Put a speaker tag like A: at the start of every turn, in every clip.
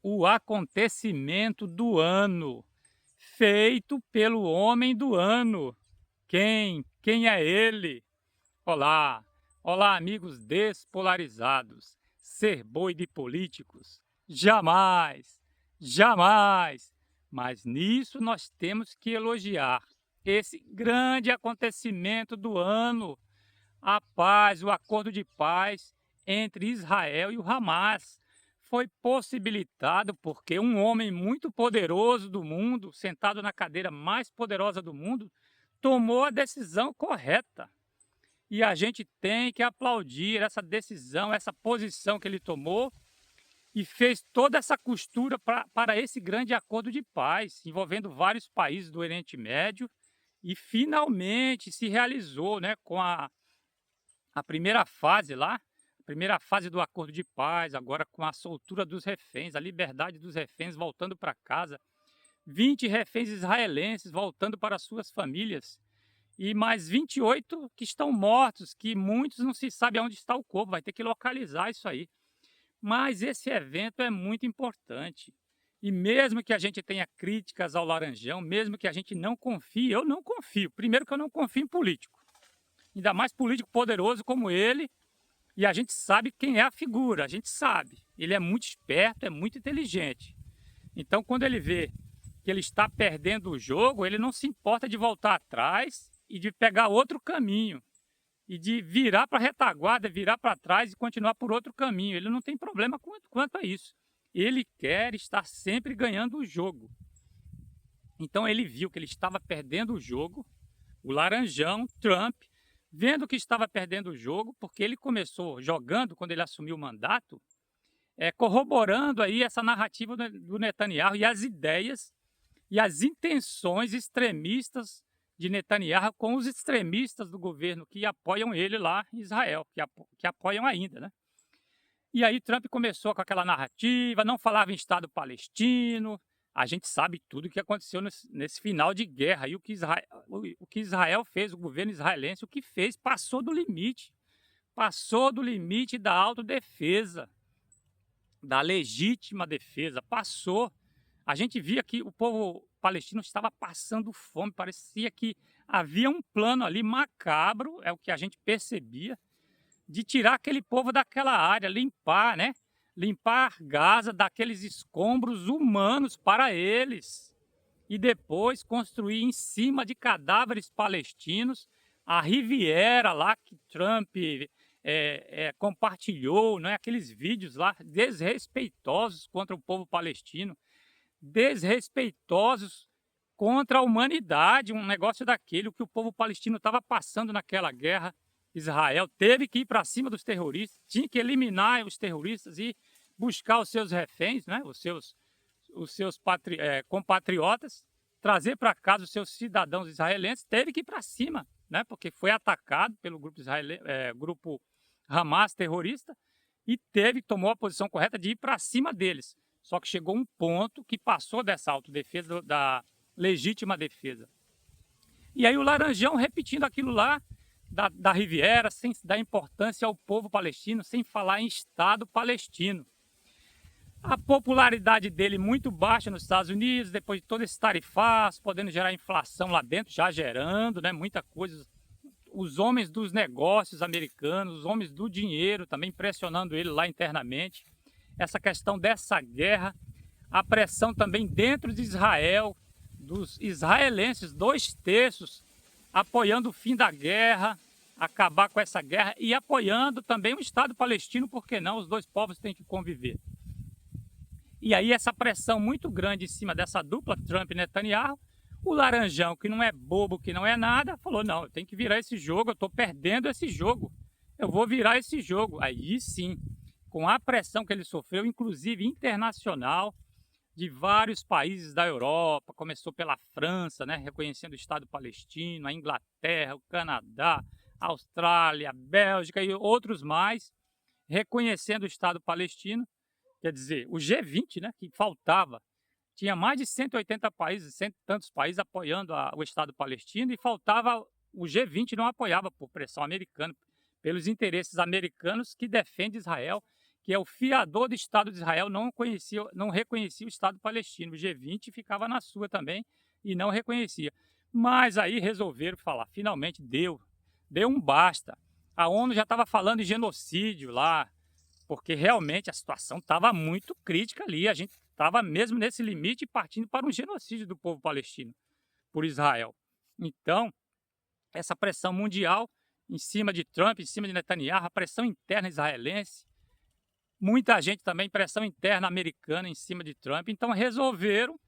A: o acontecimento do ano, feito pelo homem do ano. Quem? Quem é ele? Olá, olá, amigos despolarizados. Ser boi de políticos? Jamais, jamais. Mas nisso nós temos que elogiar esse grande acontecimento do ano, a paz, o acordo de paz entre Israel e o Hamas. Foi possibilitado porque um homem muito poderoso do mundo, sentado na cadeira mais poderosa do mundo, tomou a decisão correta. E a gente tem que aplaudir essa decisão, essa posição que ele tomou e fez toda essa costura para esse grande acordo de paz, envolvendo vários países do Oriente Médio, e finalmente se realizou, né, com a primeira fase lá, a primeira fase do acordo de paz, agora com a soltura dos reféns, a liberdade dos reféns voltando para casa, 20 reféns israelenses voltando para suas famílias, e mais 28 que estão mortos, que muitos não se sabe aonde está o corpo, vai ter que localizar isso aí. Mas esse evento é muito importante. E mesmo que a gente tenha críticas ao Laranjão, mesmo que a gente não confie, eu não confio. Primeiro que eu não confio em político. Ainda mais político poderoso como ele, e a gente sabe quem é a figura, a gente sabe. Ele é muito esperto, é muito inteligente. Então, quando ele vê que ele está perdendo o jogo, ele não se importa de voltar atrás e de pegar outro caminho. E de virar para a retaguarda, virar para trás e continuar por outro caminho. Ele não tem problema quanto a isso. Ele quer estar sempre ganhando o jogo. Então ele viu que ele estava perdendo o jogo, o Laranjão, Trump, vendo que estava perdendo o jogo, porque ele começou jogando, quando ele assumiu o mandato, corroborando aí essa narrativa do Netanyahu e as ideias e as intenções extremistas de Netanyahu com os extremistas do governo que apoiam ele lá em Israel, que apoiam ainda, né? E aí Trump começou com aquela narrativa, não falava em Estado palestino. A gente sabe tudo o que aconteceu nesse final de guerra e o que Israel fez, o governo israelense, o que fez, passou do limite da autodefesa, da legítima defesa, passou. A gente via que o povo palestino estava passando fome, parecia que havia um plano ali macabro, é o que a gente percebia, de tirar aquele povo daquela área, limpar, né? Limpar Gaza daqueles escombros humanos para eles. E depois construir em cima de cadáveres palestinos a Riviera lá que Trump compartilhou, né? Aqueles vídeos lá desrespeitosos contra o povo palestino, desrespeitosos contra a humanidade, um negócio daquele, o que o povo palestino estava passando naquela guerra. Israel teve que ir para cima dos terroristas, tinha que eliminar os terroristas e buscar os seus reféns, né? os seus compatriotas, trazer para casa os seus cidadãos israelenses, teve que ir para cima, né? Porque foi atacado pelo grupo Hamas terrorista e tomou a posição correta de ir para cima deles. Só que chegou um ponto que passou dessa autodefesa, da legítima defesa. E aí o Laranjão repetindo aquilo lá da Riviera, sem dar importância ao povo palestino, sem falar em Estado palestino. A popularidade dele muito baixa nos Estados Unidos, depois de todo esse tarifaço, podendo gerar inflação lá dentro, já gerando, né, muita coisa. Os homens dos negócios americanos, os homens do dinheiro também pressionando ele lá internamente. Essa questão dessa guerra, a pressão também dentro de Israel, dos israelenses, 2/3 apoiando o fim da guerra, acabar com essa guerra e apoiando também o Estado palestino, porque não? Os dois povos têm que conviver. E aí essa pressão muito grande em cima dessa dupla, Trump e Netanyahu, o Laranjão, que não é bobo, que não é nada, falou, não, eu tenho que virar esse jogo, eu estou perdendo esse jogo, eu vou virar esse jogo. Aí sim, com a pressão que ele sofreu, inclusive internacional, de vários países da Europa, começou pela França, né, reconhecendo o Estado palestino, a Inglaterra, o Canadá, a Austrália, a Bélgica e outros mais, reconhecendo o Estado palestino. Quer dizer, o G20, né, que faltava, tinha mais de 180 países, cento e tantos países apoiando o Estado palestino, e faltava, o G20 não apoiava por pressão americana, pelos interesses americanos que defendem Israel, que é o fiador do Estado de Israel, não reconhecia o Estado palestino. O G20 ficava na sua também e não reconhecia. Mas aí resolveram falar, finalmente deu um basta. A ONU já estava falando de genocídio lá, porque realmente a situação estava muito crítica ali. A gente estava mesmo nesse limite partindo para um genocídio do povo palestino por Israel. Então, essa pressão mundial em cima de Trump, em cima de Netanyahu, a pressão interna israelense, muita gente também, pressão interna americana em cima de Trump. Então, resolveram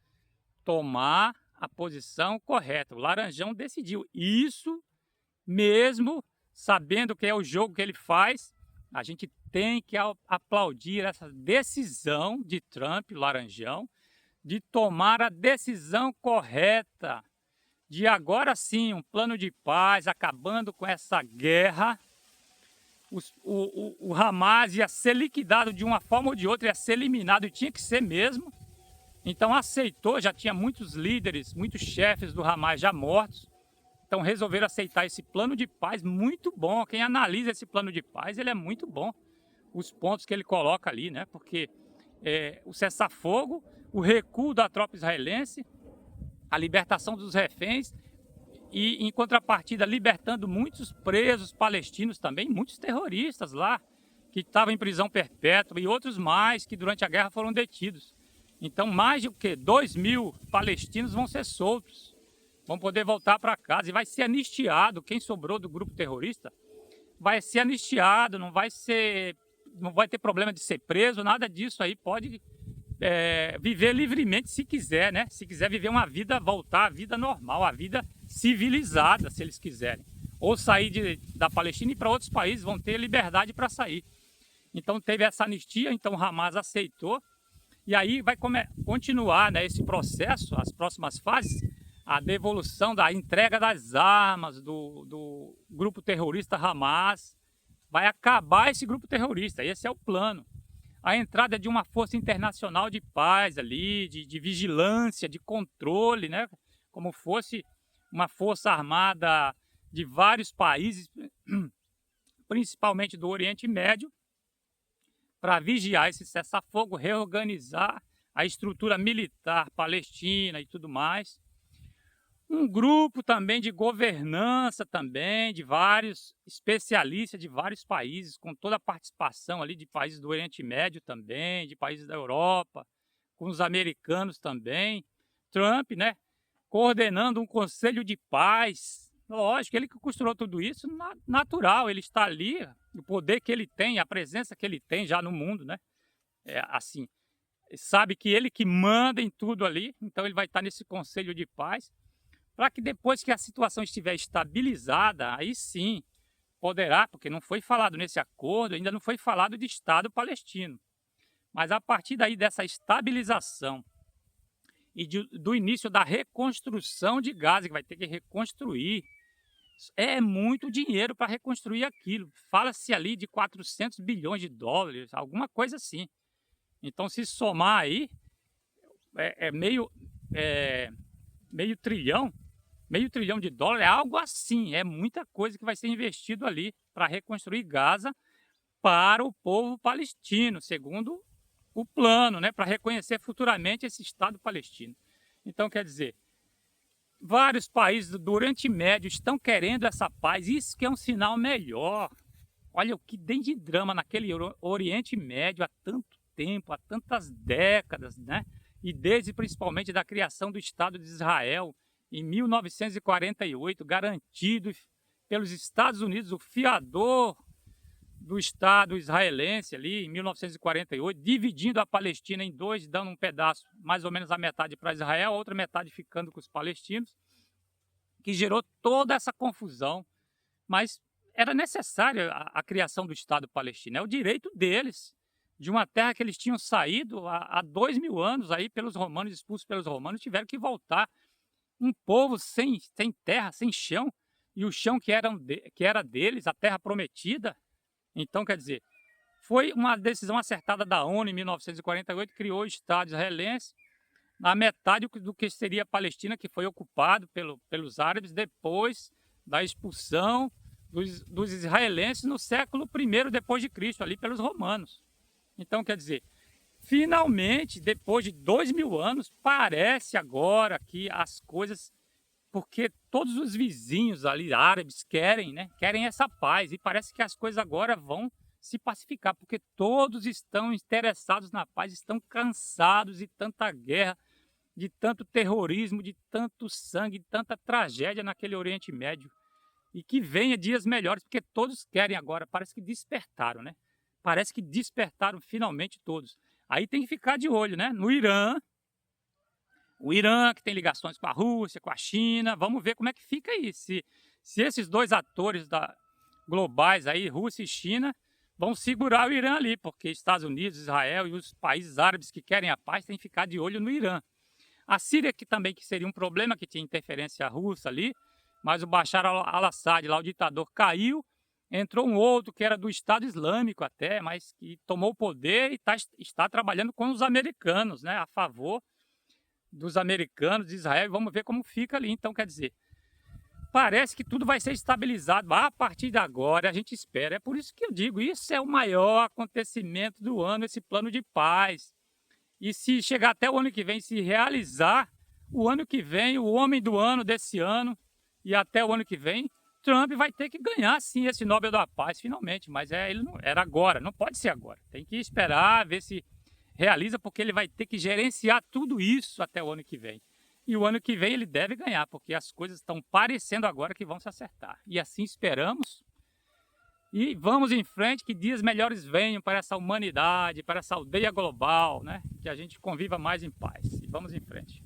A: tomar a posição correta. O Laranjão decidiu. Isso mesmo sabendo que é o jogo que ele faz, a gente tem que aplaudir essa decisão de Trump, Laranjão, de tomar a decisão correta, de agora sim um plano de paz, acabando com essa guerra. O Hamas ia ser liquidado de uma forma ou de outra, ia ser eliminado, e tinha que ser mesmo. Então aceitou, já tinha muitos líderes, muitos chefes do Hamas já mortos. Então resolveram aceitar esse plano de paz muito bom. Quem analisa esse plano de paz, ele é muito bom. Os pontos que ele coloca ali, né? Porque o cessar-fogo, o recuo da tropa israelense, a libertação dos reféns e, em contrapartida, libertando muitos presos palestinos também, muitos terroristas lá, que estavam em prisão perpétua e outros mais que durante a guerra foram detidos. Então mais de 2.000 palestinos vão ser soltos. Vão poder voltar para casa e vai ser anistiado. Quem sobrou do grupo terrorista vai ser anistiado, não vai ter problema de ser preso, nada disso aí. Pode viver livremente se quiser, né? Se quiser viver uma vida, voltar à vida normal, à vida civilizada, se eles quiserem. Ou sair da Palestina e ir para outros países, vão ter liberdade para sair. Então teve essa anistia, então o Hamas aceitou. E aí vai continuar, né, esse processo, as próximas fases, a devolução da entrega das armas do grupo terrorista Hamas. Vai acabar esse grupo terrorista, esse é o plano. A entrada de uma força internacional de paz ali, de vigilância, de controle, né? Como fosse uma força armada de vários países, principalmente do Oriente Médio, para vigiar esse cessar-fogo, reorganizar a estrutura militar palestina e tudo mais. Um grupo também de governança também, de vários especialistas de vários países, com toda a participação ali de países do Oriente Médio também, de países da Europa, com os americanos também. Trump, né, coordenando um conselho de paz. Lógico, ele que costurou tudo isso, natural, ele está ali, o poder que ele tem, a presença que ele tem já no mundo, né, assim, sabe que ele que manda em tudo ali, então ele vai estar nesse conselho de paz, para que depois que a situação estiver estabilizada, aí sim poderá, porque não foi falado nesse acordo, ainda não foi falado de Estado palestino. Mas a partir daí dessa estabilização e do início da reconstrução de Gaza, que vai ter que reconstruir, é muito dinheiro para reconstruir aquilo. Fala-se ali de 400 bilhões de dólares, alguma coisa assim. Então se somar aí, meio trilhão de dólares, é algo assim, é muita coisa que vai ser investido ali para reconstruir Gaza para o povo palestino, segundo o plano, né, para reconhecer futuramente esse Estado palestino. Então, quer dizer, vários países do Oriente Médio estão querendo essa paz, isso que é um sinal melhor. Olha o que tem de drama naquele Oriente Médio há tanto tempo, há tantas décadas, né? E desde principalmente da criação do Estado de Israel, em 1948, garantido pelos Estados Unidos, o fiador do Estado israelense ali, em 1948, dividindo a Palestina em dois, dando um pedaço, mais ou menos a metade para Israel, a outra metade ficando com os palestinos, que gerou toda essa confusão. Mas era necessária a criação do Estado palestino, é o direito deles, de uma terra que eles tinham saído há 2.000 anos, aí pelos romanos, expulsos pelos romanos, tiveram que voltar. Um povo sem terra, sem chão, e o chão que era deles, a terra prometida. Então, quer dizer, foi uma decisão acertada da ONU em 1948, criou o Estado israelense, na metade do que seria a Palestina, que foi ocupado pelos árabes depois da expulsão dos israelenses no século I depois de Cristo, ali pelos romanos. Então, quer dizer, finalmente, depois de 2000 anos, parece agora que as coisas... Porque todos os vizinhos ali árabes querem, né? Querem essa paz. E parece que as coisas agora vão se pacificar, porque todos estão interessados na paz, estão cansados de tanta guerra, de tanto terrorismo, de tanto sangue, de tanta tragédia naquele Oriente Médio. E que venha dias melhores, porque todos querem agora, parece que despertaram, né? Parece que despertaram finalmente todos. Aí tem que ficar de olho, né? No Irã, o Irã que tem ligações com a Rússia, com a China, vamos ver como é que fica aí. Se esses dois atores globais aí, Rússia e China, vão segurar o Irã ali, porque Estados Unidos, Israel e os países árabes que querem a paz têm que ficar de olho no Irã. A Síria que também que seria um problema, que tinha interferência russa ali, mas o Bashar al-Assad, lá o ditador, caiu, entrou um outro que era do Estado Islâmico até, mas que tomou o poder e está trabalhando com os americanos, né, a favor dos americanos, de Israel, e vamos ver como fica ali. Então, quer dizer, parece que tudo vai ser estabilizado a partir de agora, a gente espera. É por isso que eu digo, isso é o maior acontecimento do ano, esse plano de paz. E se chegar até o ano que vem, se realizar, o ano que vem, o homem do ano desse ano, e até o ano que vem, Trump vai ter que ganhar sim esse Nobel da Paz, finalmente. Mas ele não era agora, não pode ser agora. Tem que esperar, ver se realiza, porque ele vai ter que gerenciar tudo isso até o ano que vem. E o ano que vem ele deve ganhar, porque as coisas estão parecendo agora que vão se acertar. E assim esperamos. E vamos em frente, que dias melhores venham para essa humanidade, para essa aldeia global, né? Que a gente conviva mais em paz. E vamos em frente.